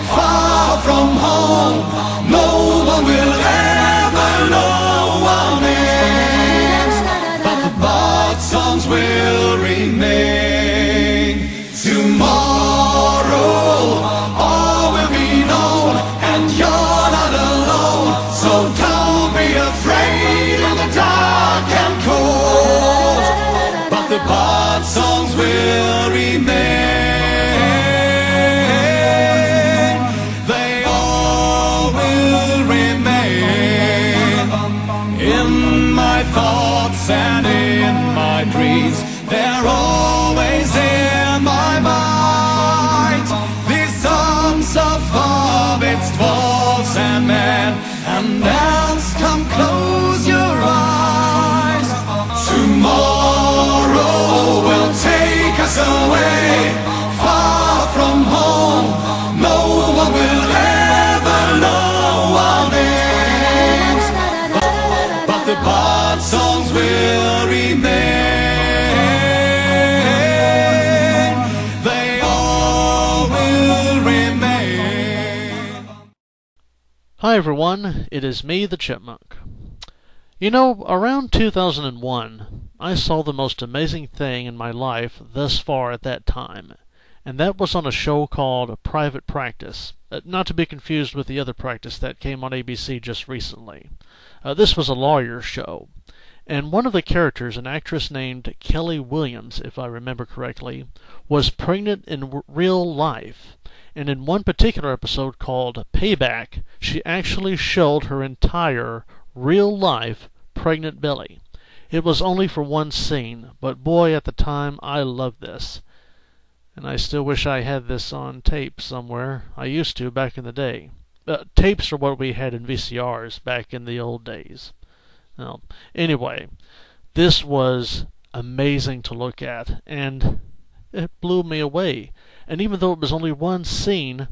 Far from home, no one will ever know our names, but the bard songs will remain. Tomorrow all will be known, and you're not alone, so don't be afraid in the dark and cold, but the bard songs will remain. They all will remain in my thoughts and in my dreams. They're always in my mind. These songs of hobbits, dwarves and men and elves, come close your eyes. Tomorrow will take us away, far from home. No one will ever know our names, but the bard songs will remain. They all will remain. Hi everyone, it is me, the Chipmunk. You know, around 2001, I saw the most amazing thing in my life thus far at that time, and that was on a show called Private Practice, not to be confused with the other practice that came on ABC just recently. This was a lawyer show, and one of the characters, an actress named Kelly Williams, if I remember correctly, was pregnant in real life. And in one particular episode called Payback, she actually showed her entire real-life pregnant belly. It was only for one scene, but boy, at the time, I loved this. And I still wish I had this on tape somewhere. I used to back in the day. Tapes are what we had in VCRs back in the old days. Well, anyway, this was amazing to look at, and it blew me away. And even though it was only one scene,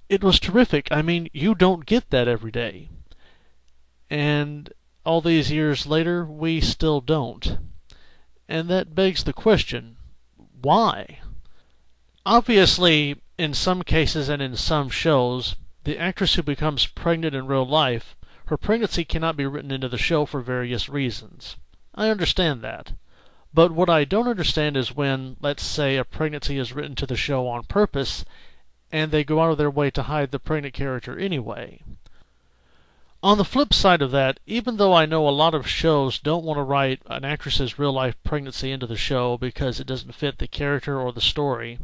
it was terrific. I mean, you don't get that every day. And all these years later, we still don't. And that begs the question, why? Obviously, in some cases and in some shows, the actress who becomes pregnant in real life, her pregnancy cannot be written into the show for various reasons. I understand that. But what I don't understand is when, let's say, a pregnancy is written to the show on purpose, and they go out of their way to hide the pregnant character anyway. On the flip side of that, even though I know a lot of shows don't want to write an actress's real-life pregnancy into the show because it doesn't fit the character or the story,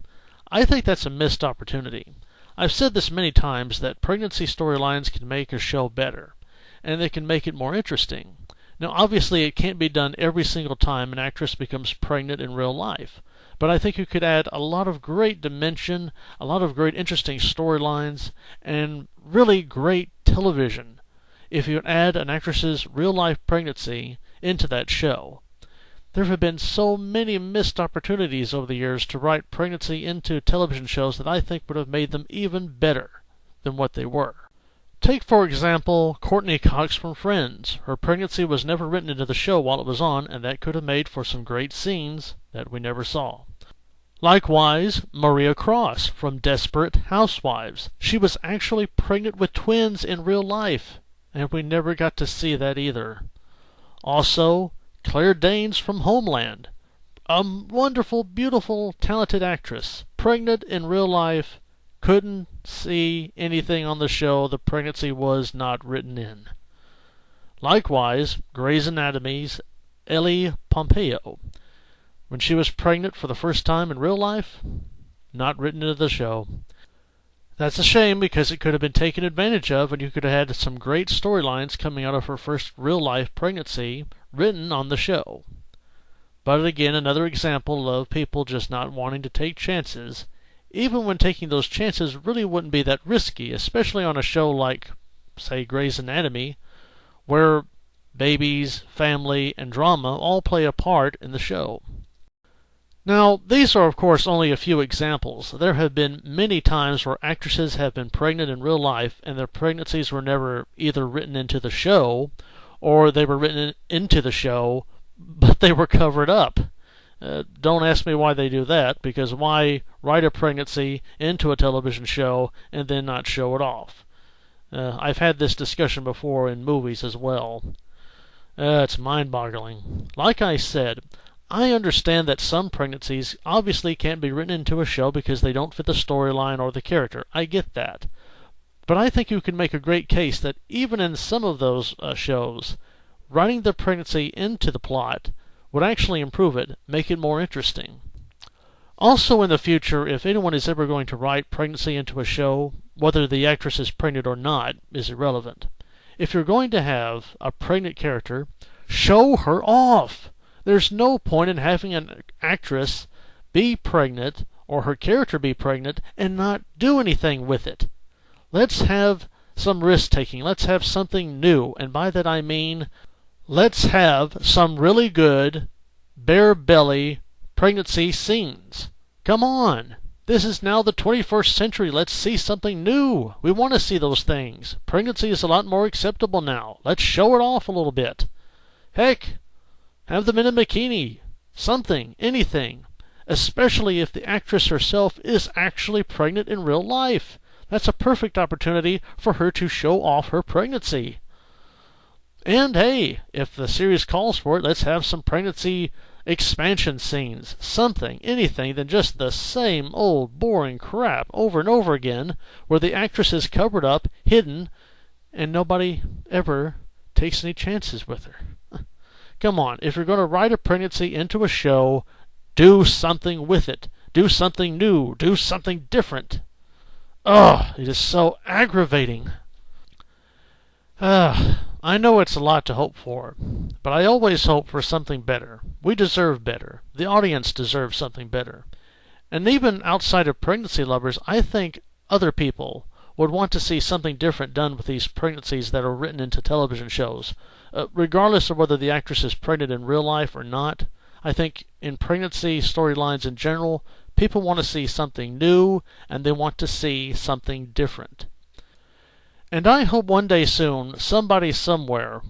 I think that's a missed opportunity. I've said this many times that pregnancy storylines can make a show better, and they can make it more interesting. Now, obviously, it can't be done every single time an actress becomes pregnant in real life, but I think you could add a lot of great dimension, a lot of great interesting storylines, and really great television if you add an actress's real-life pregnancy into that show. There have been so many missed opportunities over the years to write pregnancy into television shows that I think would have made them even better than what they were. Take, for example, Courtney Cox from Friends. Her pregnancy was never written into the show while it was on, and that could have made for some great scenes that we never saw. Likewise, Maria Cross from Desperate Housewives. She was actually pregnant with twins in real life, and we never got to see that either. Also, Claire Danes from Homeland. A wonderful, beautiful, talented actress. Pregnant in real life. Couldn't see anything on the show the pregnancy was not written in. Likewise, Grey's Anatomy's Ellie Pompeo. When she was pregnant for the first time in real life, not written into the show. That's a shame because it could have been taken advantage of and you could have had some great storylines coming out of her first real-life pregnancy written on the show. But again, another example of people just not wanting to take chances, even when taking those chances really wouldn't be that risky, especially on a show like, say, Grey's Anatomy, where babies, family, and drama all play a part in the show. Now, these are of course only a few examples. There have been many times where actresses have been pregnant in real life and their pregnancies were never either written into the show or they were written into the show but they were covered up. Don't ask me why they do that, because why write a pregnancy into a television show and then not show it off? I've had this discussion before in movies as well. It's mind-boggling. Like I said, I understand that some pregnancies obviously can't be written into a show because they don't fit the storyline or the character. I get that. But I think you can make a great case that even in some of those shows, writing the pregnancy into the plot would actually improve it, make it more interesting. Also in the future, if anyone is ever going to write pregnancy into a show, whether the actress is pregnant or not is irrelevant. If you're going to have a pregnant character, show her off. There's no point in having an actress be pregnant or her character be pregnant and not do anything with it. Let's have some risk-taking. Let's have something new. And by that I mean, let's have some really good bare belly pregnancy scenes. Come on. This is now the 21st century. Let's see something new. We want to see those things. Pregnancy is a lot more acceptable now. Let's show it off a little bit. Heck, have them in a bikini. Something, anything. Especially if the actress herself is actually pregnant in real life. That's a perfect opportunity for her to show off her pregnancy. And hey, if the series calls for it, let's have some pregnancy expansion scenes, something, anything than just the same old boring crap over and over again, where the actress is covered up, hidden, and nobody ever takes any chances with her. Come on, if you're going to write a pregnancy into a show, do something with it. Do something new. Do something different. Ugh, it is so aggravating. I know it's a lot to hope for, but I always hope for something better. We deserve better. The audience deserves something better. And even outside of pregnancy lovers, I think other people would want to see something different done with these pregnancies that are written into television shows. Regardless of whether the actress is pregnant in real life or not, I think in pregnancy storylines in general, people want to see something new and they want to see something different. And I hope one day soon, somebody somewhere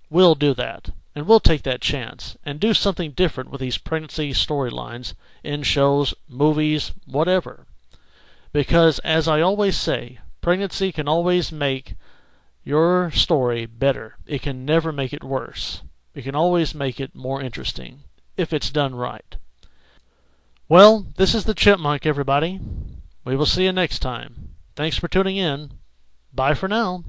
will do that, and will take that chance, and do something different with these pregnancy storylines in shows, movies, whatever. Because, as I always say, pregnancy can always make your story better. It can never make it worse. It can always make it more interesting, if it's done right. Well, this is the Chipmunk, everybody. We will see you next time. Thanks for tuning in. Bye for now.